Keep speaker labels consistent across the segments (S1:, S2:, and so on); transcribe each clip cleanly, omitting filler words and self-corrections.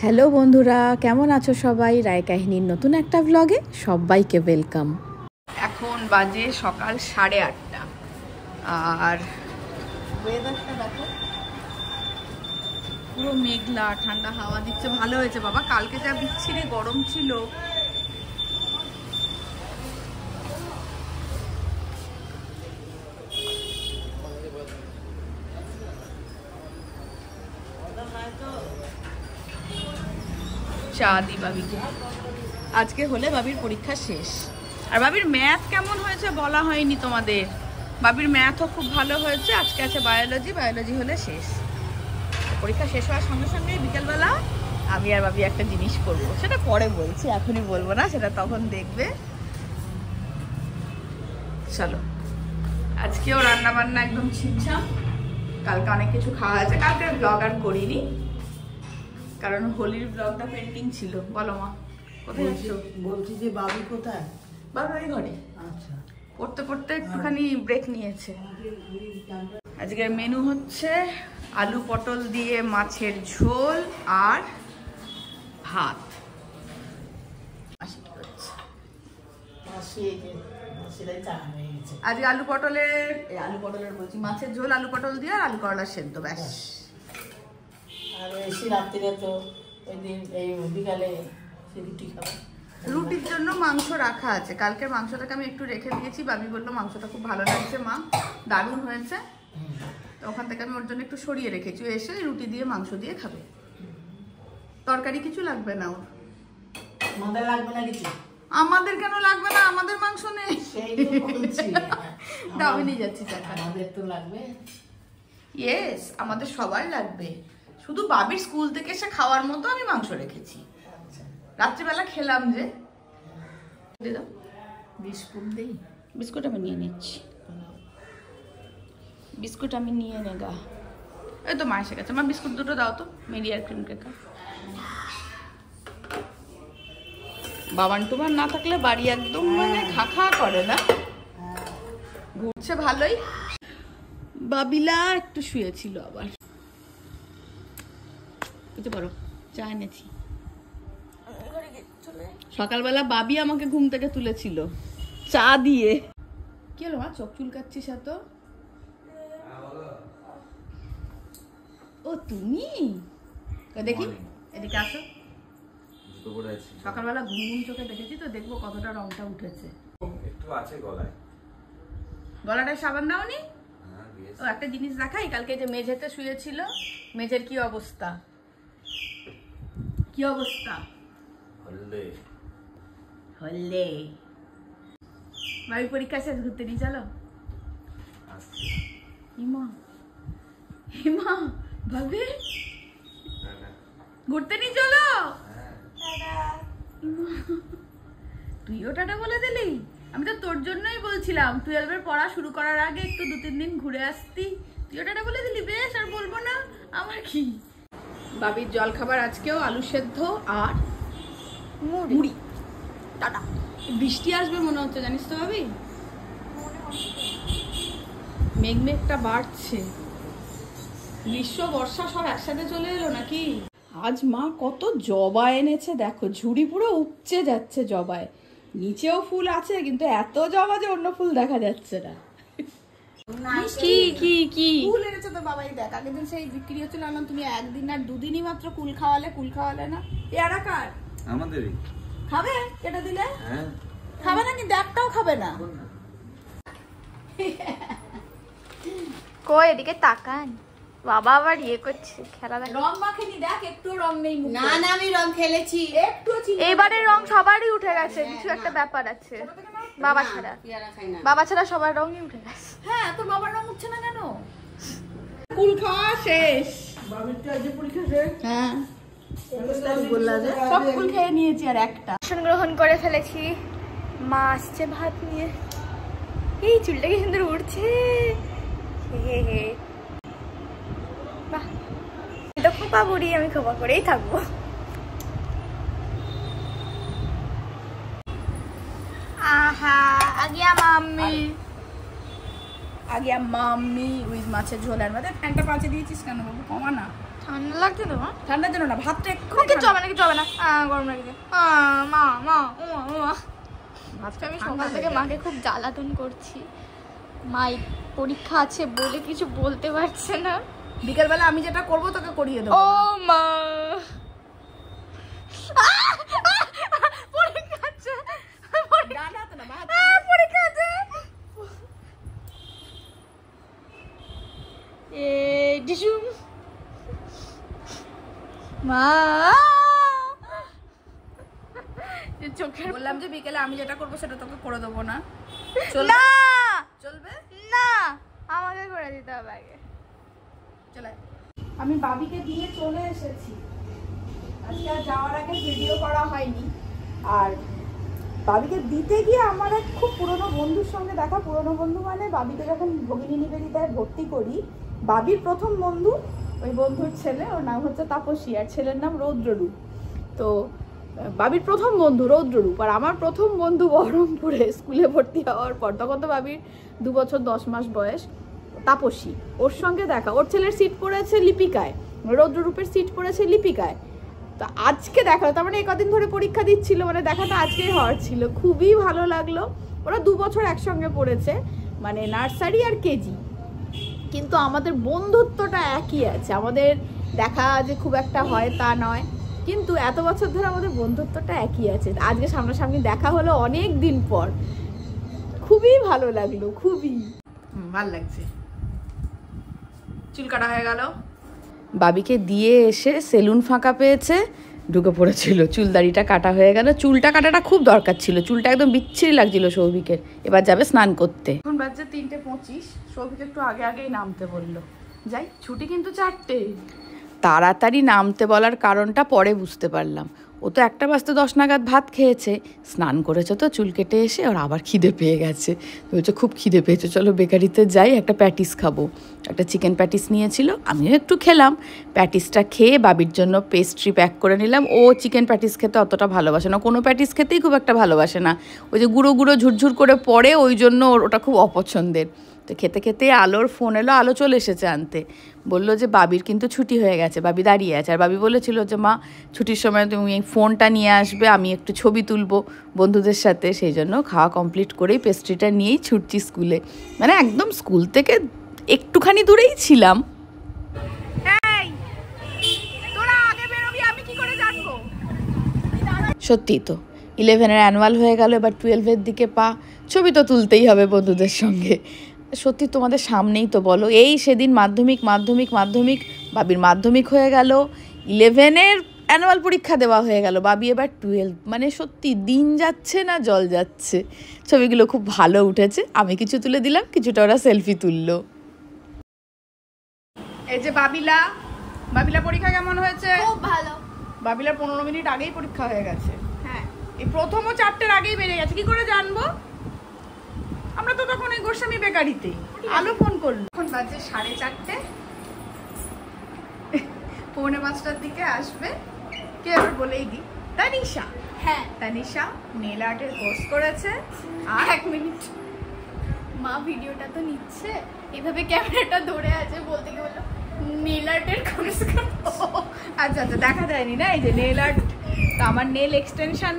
S1: Hello বন্ধুরা, কেমন আছো সবাই? রায় কাহিনীর নতুন একটা ব্লগে সবাইকে ওয়েলকাম।
S2: এখন বাজে সকাল 8:30 আর ওয়েদারটা দেখো, পুরো মেঘলা, ঠান্ডা হাওয়া দিচ্ছে। ভালো হয়েছে বাবা, কালকে যা বিচ্ছিরি গরম ছিল। চা দি বাবিকে, আজকে হলে বাবির পরীক্ষা শেষ। আর বাবির ম্যাথ কেমন হয়েছে বলা হয়নি তোমাদের। বাবির ম্যাথও খুব ভালো হয়েছে। আজকে আছে বায়োলজি হলে শেষ। পরীক্ষা শেষ হওয়ার সঙ্গে সঙ্গে বিকেলবেলা আমি আর বাবি একটা জিনিস করব, সেটা পরে বলছি, এখনই বলবো না, সেটা তখন দেখবে। চলো, আজকেও রান্না বান্না একদম ছিমছাম। কালকে অনেক কিছু খাওয়া হয়েছে। কালকে ব্লগ আর করিনি, কারণ হোলির ব্লগটা পেন্ডিং ছিল। বলো মা, কোথায় যাচ্ছ?
S3: বলছি যে বাবু কোথায়?
S2: বাবু এই ঘরে।
S3: আচ্ছা,
S2: পড়তে পড়তে একটুখানি ব্রেক নিয়েছে। আজকের মেনু হচ্ছে আলু পটল দিয়ে মাছের ঝোল আর ভাত। আজকে আলু পটলের বলছি, মাছের ঝোল, আলু পটল দিয়ে আর আলু করলা সেদ্ধ, ব্যাস।
S3: আর এসে রাত্রিরে তো ওই দিন এই বিকালে রুটি খাবো।
S2: রুটির জন্য মাংস রাখা আছে। কালকের মাংসটাকে আমি একটু রেখে দিয়েছি। বাবি বললো মাংসটা খুব ভালো লাগছে মা, দারুণ হয়েছে। তো ওখান থেকে আমি ওর জন্য একটু সরিয়ে রেখেছি। এসে রুটি দিয়ে মাংস দিয়ে খাবে, তরকারি কিছু লাগবে না ওর।
S3: আমাদের লাগবে না কিছু?
S2: আমাদের কেন লাগবে না? আমাদের মাংস নেই,
S3: সেই তো বলছি।
S2: দাবি নিয়ে যাচ্ছি টাকা।
S3: আমাদের তো লাগবে।
S2: ইয়েস, আমাদের সবার লাগবে। শুধু বাবির স্কুল থেকে এসে খাওয়ার মতো আমি মাংস রেখেছি। রাত্রিবেলা খেলাম যে।
S3: বিস্কুট দিই?
S2: বিস্কুট আমি নিয়ে নিচ্ছি, বিস্কুট আমি নিয়ে নেগা। এই তো মা এসে গেছে। মা বিস্কুট দুটো দাও তো, মেরি আর ক্রিম কেকা। বাবান টুবান না থাকলে বাড়ি একদম মানে খা খা করে না, ঘুরছে ভালোই। বাবিলা একটু শুয়েছিল, আবার বুঝতে পারো চা এনেছি। সকালবেলা বাবি আমাকে ঘুম থেকে তুলেছিল চা দিয়ে। কি হলো মা, চোখ চুলকাচ্ছিস এত? ও তুমি, দেখি এদিকে আসো। সকালবেলা ঘুম ঘুম চোখে দেখেছি তো, দেখবো কতটা রংটা উঠেছে।
S4: একটু আছে গলায়।
S2: গলাটায় সাবান দাওনি? ও একটা জিনিস দেখাই, কালকে যে মেঝেতে শুয়েছিল, মেঝের কি অবস্থা, কি অবস্থা?
S4: হলদে
S2: হলে বাড়ির পরীক্ষা শেষ, ঘুরতে নিয়ে চলো। হিমা হিমা ভাবে ঘুরতে নিয়ে চলো। তুইও টাটা বলে দিলি? আমি তো তোর জন্যই বলছিলাম 12-এর পড়া শুরু করার আগে একটু 2-3 দিন ঘুরে আসতি। তুইও টাটা বলে দিলি, বেশ আর বলবো না, আমার কি। বাবির জল খাবার আজকেও আলু সেদ্ধ আর মুড়ি। টাটা। বৃষ্টি আসবে মনে হচ্ছে, জানিস তো ভাবি, মেঘটা বাড়ছে। গ্রীষ্ম বর্ষা সব একসাথে চলে এলো নাকি? আজ মা কত জবা এনেছে দেখো, ঝুড়ি পুরো উপচে যাচ্ছে জবায়। নিচেও ফুল আছে, কিন্তু এত জবা যে অন্য ফুল দেখা যাচ্ছে না। কি কি কি কুল এনেছে তো বাবাই, দেখ আগের দিন সেই বিক্রি হচ্ছিল, আনলাম। তুমি একদিন আর দুদিনই মাত্র কুল খাওয়ালে না। পেয়ারা কার?
S4: আমাদেরই।
S2: খাবে কেটে দিলে?
S4: হ্যাঁ
S2: খাবে না, কিন্তু একটাও খাবে না।
S5: কই এদিকে তাকান, বাবা আবার ইয়ে করছে, খেলা দেখ।
S2: রং মাখেনি, দেখ একটু রং নেই মুখে।
S3: না না, আমি রং খেলেছি
S2: একটু।
S5: এবারে রং সবারই উঠে গেছে, কিছু একটা ব্যাপার আছে। বাবা ছাড়া, বাবা ছাড়া সবার রঙই উঠে গেছে।
S2: হ্যাঁ, তোর বাবার রং উঠছে না কেন? কুল খাওয়া শেষ।
S3: বাবির তো আজ পরীক্ষা শেষ।
S2: হ্যাঁ,
S3: বললা যে
S2: সব কুল খেয়ে নিয়েছি আর একটা।
S5: আসন গ্রহণ করে ফেলেছি। মা আসছে ভাত নিয়ে। এই চুলটা কি সুন্দর উঠছে, হে হে। বাহ, তো খোপা বুড়ি, আমি খোপা করেই থাকবো। আহা, আগিয়া মাম্মি।
S2: আগে মাম্মি উইথ মাছের ঝোল। আর মধ্যে ফ্যানটা পাঁচে দিয়েছিস কেন বাবু? কমা না।
S5: ঠান্ডা লাগছে তো মা?
S2: ঠান্ডার জন্য না, ভাতটা একটু
S5: কিছু হবে না, কিছু হবে না। গরম লাগছে। মা মা ও মা, আজকে আমি সকাল থেকে মাকে খুব জ্বালাতন করছি। মা পরীক্ষা আছে বলে কিছু বলতে পারছে না।
S2: বিকেলবেলা আমি যেটা করবো তোকে করিয়ে দেবো।
S5: ও মা পরীক্ষা আছে, পরীক্ষা আছে। ডিসুম মা চোখে
S2: বললাম যে বিকেলে আমি যেটা করবো সেটা তোকে করে দেবো না।
S5: না
S2: চলবে
S5: না, আমাকে করে দিতে হবে আগে।
S2: চলে। আমি বাবিকে দিয়ে চলে এসেছি। আজকে আর যাওয়ার আগে ভিডিও করা হয়নি। আর বাবিকে দিতে গিয়ে আমার এক খুব পুরনো বন্ধুর সঙ্গে দেখা। পুরনো বন্ধু মানে বাবিকে যখন ভগিনী নিবেদিতায় ভর্তি করি, বাবির প্রথম বন্ধু ওই বন্ধুর ছেলে, ওর নাম হচ্ছে তাপসী আর ছেলের নাম রৌদ্ররূপ। তো বাবির প্রথম বন্ধু রৌদ্ররূপ আর আমার প্রথম বন্ধু বহরমপুরে স্কুলে ভর্তি হওয়ার পর, তখন তো বাবির 2 বছর 10 মাস বয়স, তাপসী। ওর সঙ্গে দেখা। ওর ছেলের সিট পড়েছে লিপিকায়, রৌদ্ররূপের সিট পড়েছে লিপিকায়। তো আজকে দেখা, তার মানে এই কদিন ধরে পরীক্ষা দিচ্ছিল, মানে দেখাটা আজকেই হওয়ার ছিল। খুবই ভালো লাগলো। ওরা 2 বছর একসঙ্গে পড়েছে, মানে নার্সারি আর কেজি, কিন্তু আমাদের বন্ধুত্বটা একই আছে। আমাদের দেখা যে খুব একটা হয় তা নয়, কিন্তু এত বছর ধরে আমাদের বন্ধুত্বটা একই আছে। আজকে সামনাসামনি দেখা হলো অনেক দিন পর, খুবই ভালো লাগলো, খুবই ভালো লাগছে। চুল কাটা হয়ে গেল, বাবিকে দিয়ে এসে সেলুন ফাঁকা পেয়েছে, ঢুকে পড়েছিল। চুলদাড়িটা কাটা হয়ে গেল। চুলটা কাটাটা খুব দরকার ছিল, চুলটা একদম বিচ্ছিরি লাগছিল সৌভিকের। এবার যাবে স্নান করতে। এখন বাজছে 3:25। সৌভিক একটু আগে আগেই নামতে বললো। যাই, ছুটি কিন্তু 4টে। তাড়াতাড়ি নামতে বলার কারণটা পরে বুঝতে পারলাম। ও তো 1:10 নাগাদ ভাত খেয়েছে, স্নান করেছে, তো চুল কেটে এসে ওর আবার খিদে পেয়ে গেছে। বলছে খুব খিদে পেয়েছে, চলো বেকারিতে যাই, একটা প্যাটিস খাবো। একটা চিকেন প্যাটিস নিয়েছিল, আমিও একটু খেলাম। প্যাটিসটা খেয়ে বাবির জন্য পেস্ট্রি প্যাক করে নিলাম। ও চিকেন প্যাটিস খেতে অতটা ভালোবাসে না, কোনো প্যাটিস খেতেই খুব একটা ভালোবাসে না। ওই যে গুঁড়ো গুঁড়ো ঝুরঝুর করে পড়ে, ওই জন্য ওটা খুব অপছন্দের। তো খেতে খেতে আলোর ফোন এলো, আলো চলে এসেছে আনতে। বললো যে বাবির কিন্তু ছুটি হয়ে গেছে, বাবি দাঁড়িয়ে আছে। আর বাবি বলেছিল যে মা ছুটির সময় তুমি এই ফোনটা নিয়ে আসবে, আমি একটু ছবি তুলবো বন্ধুদের সাথে। সেই জন্য খাওয়া কমপ্লিট করেই পেস্ট্রিটা নিয়েই ছুটছি স্কুলে। মানে একদম স্কুল থেকে একটুখানি দূরেই ছিলাম। সত্যি তো 11-এর অ্যানুয়াল হয়ে গেল, এবার 12-এর দিকে পা। ছবি তো তুলতেই হবে বন্ধুদের সঙ্গে। সত্যি তোমাদের সামনেই তো বলো, এই সেদিন মাধ্যমিক বাবির মাধ্যমিক হয়ে গেল, 11-এর অ্যানুয়াল পরীক্ষা দেওয়া হয়ে গেল, বাবি এবার 12। মানে সত্যি দিন যাচ্ছে না জল যাচ্ছে। ছবিগুলো খুব ভালো উঠেছে, আমি কিছু তুলে দিলাম, কিছুটা ওরা সেলফি তুললো। এই যে বাবিলা পরীক্ষা কেমন হয়েছে?
S5: খুব ভালো।
S2: বাবিলার 15 মিনিট আগেই পরীক্ষা হয়ে গেছে।
S5: হ্যাঁ,
S2: এই প্রথম ও 4টের আগেই বেরিয়ে গেছে। কি করে জানবো? আমরা তো তখন এই গোস্বামী বেকারিতে। আলো ফোন করলো। এখন বাজে 4:30। 4:45টার দিকে আসবে। কে এবার বলেই দিই, তানিশা।
S5: হ্যাঁ,
S2: তানিশা নেল আর্টের কোর্স করেছে। আর
S5: 1 মিনিট। মা ভিডিওটা তো নিচ্ছে, এইভাবে ক্যামেরাটা ধরে আছে, বলতে গিয়ে বললো নেল আর্টের কোর্স করছে।
S2: আচ্ছা দেখা যায়নি না, এই যে নেল আর্ট। তো আমার নেল এক্সটেনশন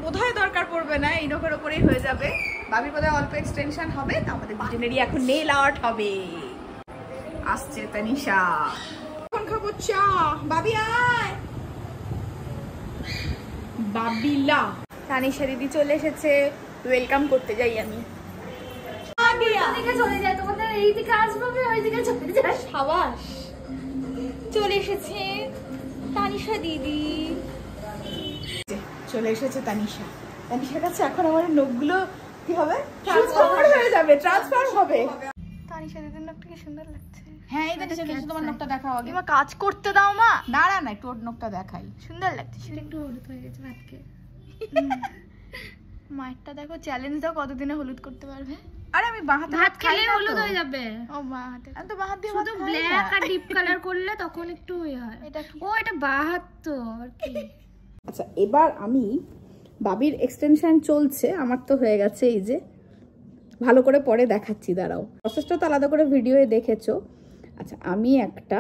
S2: বোধহয় দরকার পড়বে না, এই নখের ওপরেই হয়ে যাবে। বাবির বোধহয় অল্প এক্সটেনশন হবে, তো আমাদের দুজনেরই এখন নেল আর্ট হবে। আসছে তানিশা। এখন খাবো চা। বাবি আয়। বাবিলা।
S5: তানিশা দিদি চলে এসেছে, ওয়েলকাম করতে যাই আমি। চলে যায়, তোমাদের এই দিকে আসবে, ওই দিকে চলে যায়। সাবাস, চলে এসেছে তানিশা দিদি।
S2: চলে এসেছে তানিশা। তানিশার কাছে এখন আমার নখগুলো কি হবে? ট্রান্সফার হয়ে যাবে, ট্রান্সফার হবে।
S5: তানিশা দিদির নখটা কি সুন্দর লাগছে।
S2: হ্যাঁ, এই তানিশা তোমার নখটা দেখাও আগে।
S5: এবার কাজ করতে দাও মা।
S2: দাঁড়া না, একটু ওর নখটা দেখাই।
S5: সুন্দর লাগছে, সেটা একটু হলুদ হয়ে গেছে ভাতকে। মায়েরটা দেখো, চ্যালেঞ্জ দাও কতদিনে হলুদ করতে পারবে।
S2: আরে আমি বাহাতে
S6: ভাত খেলে হলুদ হয়ে যাবে।
S5: ও মা হাতে
S2: আমি তো বাহাত দিয়ে
S6: শুধু ব্ল্যাক আর ডিপ কালার করলে তখন একটু হয়।
S5: এটা কি?
S6: ও এটা বাহাত তো আর কি।
S2: আচ্ছা, এবার আমি বাবির এক্সটেনশন চলছে, আমার তো হয়ে গেছে। এই যে ভালো করে পরে দেখাচ্ছি, দাঁড়াও। প্রসেসটা তো আলাদা করে ভিডিওয়ে দেখেছো। আচ্ছা, আমি একটা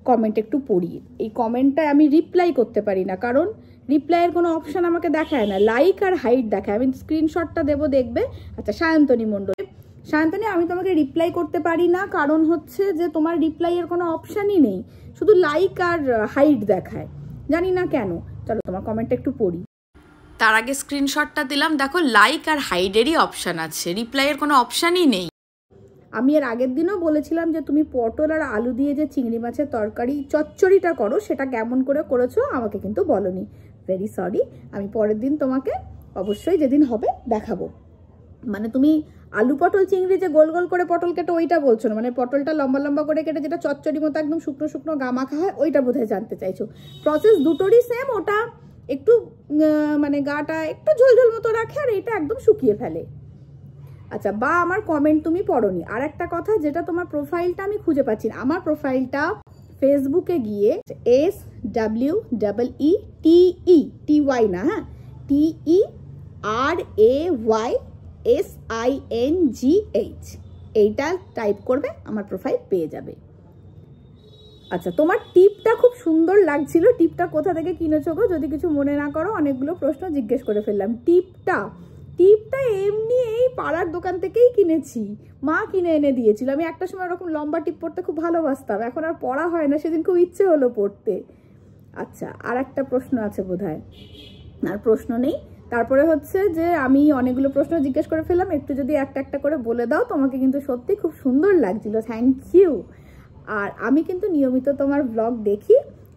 S2: কমেন্ট একটু পড়ি। এই কমেন্টটা আমি রিপ্লাই করতে পারি না, কারণ রিপ্লাইয়ের কোনো অপশান আমাকে দেখায় না, লাইক আর হাইট দেখায়। আমি স্ক্রিনশটটা দেবো, দেখবে। আচ্ছা, সায়ন্তনী মণ্ডল, সায়ন্তনী আমি তোমাকে রিপ্লাই করতে পারি না, কারণ হচ্ছে যে তোমার রিপ্লাইয়ের কোনো অপশানই নেই, শুধু লাইক আর হাইট দেখায়, জানি না কেন। চলো তোমার কমেন্টটা একটু পড়ি।
S1: তার আগে স্ক্রিনশটটা দিলাম, দেখো লাইক আর হাইডেরই অপশান আছে, রিপ্লাইয়ের কোনো অপশানই নেই।
S2: আমি এর আগের দিনও বলেছিলাম যে তুমি পটল আর আলু দিয়ে যে চিংড়ি মাছের তরকারি চচ্চড়িটা করো, সেটা কেমন করে করেছো আমাকে কিন্তু বলনি। ভেরি সরি, আমি পরের দিন তোমাকে অবশ্যই যেদিন হবে দেখাবো। মানে তুমি আলু পটল চিংড়ি যে গোল গোল করে পটল কেটে ওইটা বলছো না, মানে পটলটা লম্বা লম্বা করে কেটে যেটা চচ্চড়ি মতো একদম শুকনো শুকনো গামাখা হয়, ওইটা বোধহয় জানতে চাইছো। প্রসেস দুটোরই সেম, ওটা একটু মানে গাটা একটু ঝোলঝোল মতো রাখে আর এটা একদম শুকিয়ে ফেলে। আচ্ছা, বা আমার কমেন্ট তুমি পড়োনি। আর একটা কথা, যেটা তোমার প্রোফাইলটা আমি খুঁজে পাচ্ছি না, আমার প্রোফাইলটা ফেসবুকে গিয়ে SWEETETY না, হ্যাঁ, TERAYSINGH এইটা টাইপ করবে, আমার প্রোফাইল পেয়ে যাবে। আচ্ছা, তোমার টিপটা খুব সুন্দর লাগছিল, টিপটা কোথা থেকে কিনেছো গো? যদি কিছু মনে না করো, অনেকগুলো প্রশ্ন জিজ্ঞেস করে ফেললাম। টিপটা এমনি এই পাড়ার দোকান থেকেই কিনেছি, মা কিনে এনে দিয়েছিল। আমি একটা সময় এরকম লম্বা টিপ পড়তে খুব ভালোবাসতাম, এখন আর পড়া হয় না, সেদিন খুব ইচ্ছে হলো পড়তে। আচ্ছা, আর একটা প্রশ্ন আছে বোধহয়, আর প্রশ্ন নেই। তারপরে হচ্ছে যে আমি অনেকগুলো প্রশ্ন জিজ্ঞেস করে ফেললাম, একটু যদি একটা একটা করে বলে দাও। তোমাকে কিন্তু সত্যি খুব সুন্দর লাগছিল, থ্যাংক ইউ। আর আমি কিন্তু নিয়মিত তোমার ব্লগ দেখি,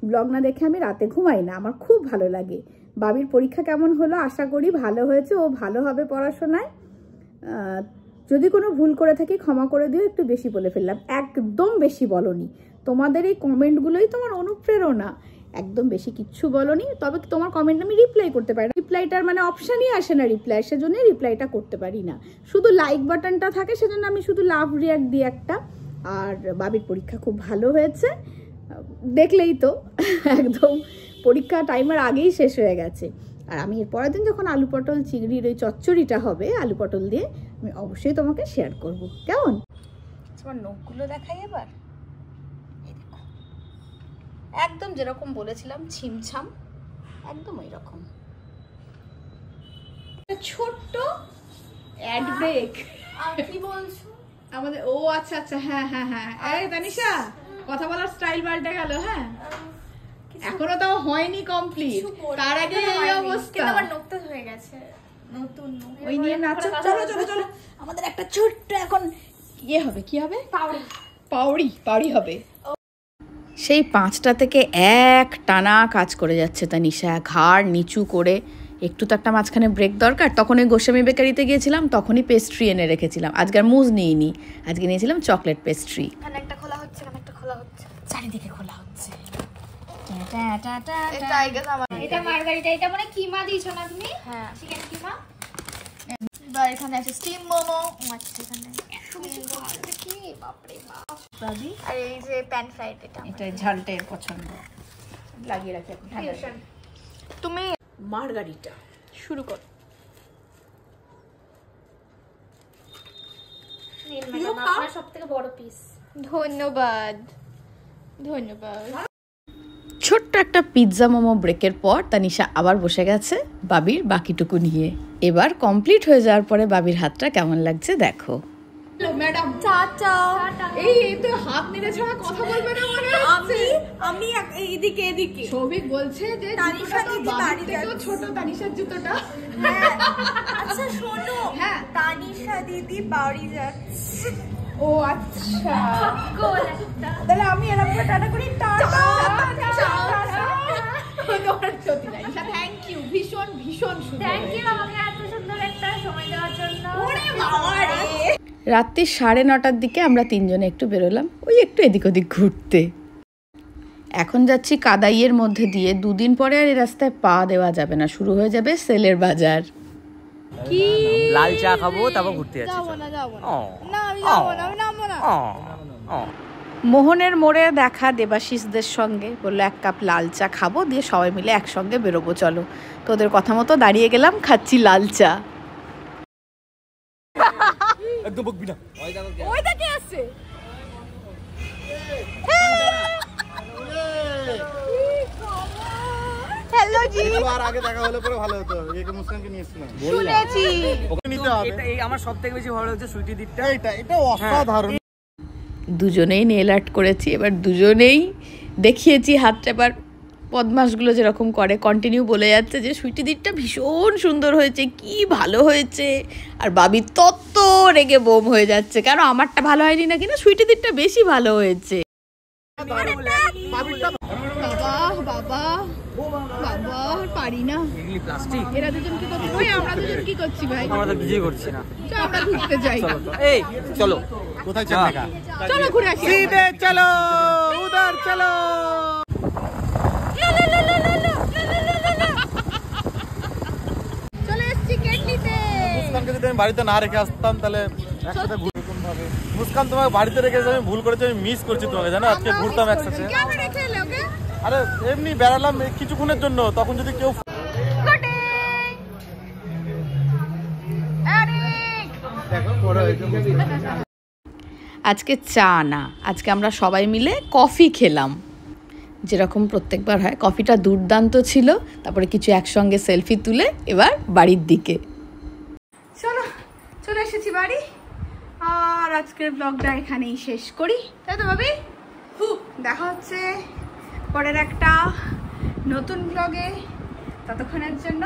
S2: ব্লগ না দেখে আমি রাতে ঘুমাই না, আমার খুব ভালো লাগে। বাবির পরীক্ষা কেমন হলো? আশা করি ভালো হয়েছে, ও ভালো হবে পড়াশোনায়। যদি কোনো ভুল করে থাকি ক্ষমা করে দিও, একটু বেশি বলে ফেললাম। একদম বেশি বলনি, তোমাদের এই কমেন্টগুলোই তোমার অনুপ্রেরণা, একদম বেশি কিচ্ছু বলনি। তবে তোমার কমেন্ট আমি রিপ্লাই করতে পারি না, রিপ্লাইটার মানে অপশানই আসে না রিপ্লাই, সেজন্য রিপ্লাইটা করতে পারি না। শুধু লাইক বাটনটা থাকে, সেজন্য আমি শুধু লাভ রিয়াক্ট দিই একটা। আর বাবির পরীক্ষা খুব ভালো হয়েছে, দেখলেই তো, একদম পরীক্ষা টাইমের আগেই শেষ হয়ে গেছে। আর আমি এর পরের দিন যখন আলু পটল চিংড়ির ওই চচ্চড়িটা হবে আলু পটল দিয়ে, আমি অবশ্যই তোমাকে শেয়ার করব, কেমন? তোমার নখগুলো দেখাই এবার, এই দেখো, একদম যেরকম বলেছিলাম ছিমছাম, একদম ওই রকম। ছোট্ট অ্যাড ব্রেক।
S5: কি বলছো?
S2: আমাদের ও আচ্ছা আচ্ছা, হ্যাঁ হ্যাঁ হ্যাঁ, এই তানিশা কথা বলার স্টাইল পাল্টে গেল। হ্যাঁ, এখনো তাও হয়নি কমপ্লিট, তার আগে এই অবস্থা।
S5: আমার নকটা হয়ে গেছে, নতুন
S2: ওই নিয়ে নাচো। চলো চলো চলো, আমাদের একটা ছোট্ট এখন ইয়ে হবে, কি হবে? পাউড়ি হবে।
S1: সেই 5টা থেকে এক টানা কাজ করে যাচ্ছে তানিশা, ঘাড় নিচু করে। একটু তো একটা মাঝখানে ব্রেক দরকার। তখন ওই গোস্বামী বেকারিতে গিয়েছিলাম, তখনই পেস্ট্রি এনে রেখেছিলাম। আজকে আর মুজ নিইনি, আজকে নিয়েছিলাম চকলেট পেস্ট্রি।
S5: এখানে একটা খোলা হচ্ছে, এখানে একটা খোলা হচ্ছে,
S2: চারিদিকে খোলা হচ্ছে।
S6: এটা মার্গারিটা, এটা মানে কিমা দিয়েছো না তুমি?
S5: হ্যাঁ,
S6: চিকেন কিমা।
S5: এবার এখানে আছে স্টিম মোমো। আচ্ছা, এখানে
S6: কি বাপরে বাপ।
S5: আর এই যে প্যান ফ্রাইড,
S2: এটা ঝালটের পছন্দ, লাগিয়ে রাখি এখন।
S5: তুমি
S2: মার্গারিটা শুরু কর।
S6: আপনার সবথেকে বড় পিস।
S5: ধন্যবাদ।
S1: ছোট্ট একটা পিৎজা মোমো ব্রেকের পর তানিশা আবার বসে গেছে বাবির বাকিটুকু নিয়ে। এবার কমপ্লিট হয়ে যাওয়ার পরে বাবির হাতটা কেমন লাগছে দেখো।
S2: Madam
S5: tata.
S2: এই তো হাত নেড়ে ছাড়া কথা বলবে না মনে হচ্ছে।
S5: আমি এদিকে
S2: সৌভিক বলছে যে
S5: তানিশা দিদি বাড়ি
S2: থেকেও ছোট তানিশার জুতোটা।
S5: আচ্ছা শোনো,
S2: হ্যাঁ,
S5: তানিশা দিদি বাড়ি যাচ্ছে।
S2: ও আচ্ছা, তাহলে আমি এরকম করে টাটা করি। টাটা। সত্যি তানিশা, থ্যাংক ইউ, ভীষণ ভীষণ সুন্দর।
S6: থ্যাংক ইউ আমাকে এত সুন্দর একটা সময় দেওয়ার জন্য।
S2: ওরে বাবা রে।
S1: রাত্রি 9:30টার দিকে আমরা তিনজনে একটু বেরোলাম, ওই একটু এদিক ওদিক ঘুরতে। এখন যাচ্ছি কাদাইয়ের মধ্যে দিয়ে। 2 দিন পরে আর এই রাস্তায় পা দেওয়া যাবে না, শুরু হয়ে যাবে সেলের বাজার।
S2: কি
S7: লাল চা খাবো, তারপর ঘুরতে যাচ্ছি।
S5: যাবো না আমি নামবো না।
S1: মোহনের মোড়ে দেখা দেবাশিসদের সঙ্গে, বললো 1 কাপ লাল চা খাবো, দিয়ে সবাই মিলে একসঙ্গে বেরোবো চলো। তো ওদের কথা মতো দাঁড়িয়ে গেলাম, খাচ্ছি লাল চা।
S7: একদম বকবি না।
S5: ওইটা কে আছে?
S2: বলো জি।
S8: আর আগে দেখা হলে পরে ভালো হতো। একে মুস্কানকে নিয়ে এসেছিলাম।
S2: শুনেছি।
S8: ওকে নিতে হবে।
S7: এই আমার সবথেকে বেশি ভালো হচ্ছে সুইটি দিকটা।
S8: এটা অসাধারণ।
S1: দুজনেই নেল আর্ট করেছি, এবার দুজনেই দেখিয়েছি হাত টেপার বদমাশগুলো যেরকম করে কন্টিনিউ বলে যাচ্ছে যে সুইটি দিকটা ভীষণ সুন্দর হয়েছে, কি ভালো হয়েছে। আর বাবি তত রেগে বোম হয়ে যাচ্ছে, কেন আমারটা ভালো হয়নি না কিনা, সুইটি দিকটা বেশি ভালো হয়েছে।
S2: বাবা পারি না।
S7: এগুলি প্লাস্টিক।
S2: এরা দুজন কি করছে? ওই আমরা দুজন কি করছি ভাই?
S7: আমরা তো কিছুই করছি না।
S2: চল আমরা ঘুরতে যাই।
S7: এই চলো।
S8: কোথায় চলে গা?
S2: চলো ঘুরে আসি।
S8: सीधे चलो उधर चलो।
S2: চলে এসেছি কেক নিতে।
S8: মুস্কানকে যদি আমি বাড়িতে না রেখে আসতাম তাহলে একসাথে ঘুরতাম ভাবে। মুস্কান তোমাকে বাড়িতে রেখে আমি ভুল করেছি, আমি মিস করছি তোমাকে, জানো? আজকে ঘুরতাম একসাথে।
S2: কেন রেখে এলে ওকে?
S8: আরে এমনি বেড়ালাম কিছুক্ষণের জন্য, তখন যদি কেউ দেখো বড় হয়েছে।
S1: আজকে চা না, আজকে আমরা সবাই মিলে কফি খেলাম, যেরকম প্রত্যেকবার হয়। কফিটা দুর্দান্ত ছিল। তারপরে কিছু একসঙ্গে সেলফি তুলে এবার বাড়ির দিকে
S2: চলে এসেছি বাড়ি। আর আজকের ব্লগটা এখানেই শেষ করি, তাই তো ভাবি? দেখা হচ্ছে পরের একটা নতুন ব্লগে। ততক্ষণের জন্য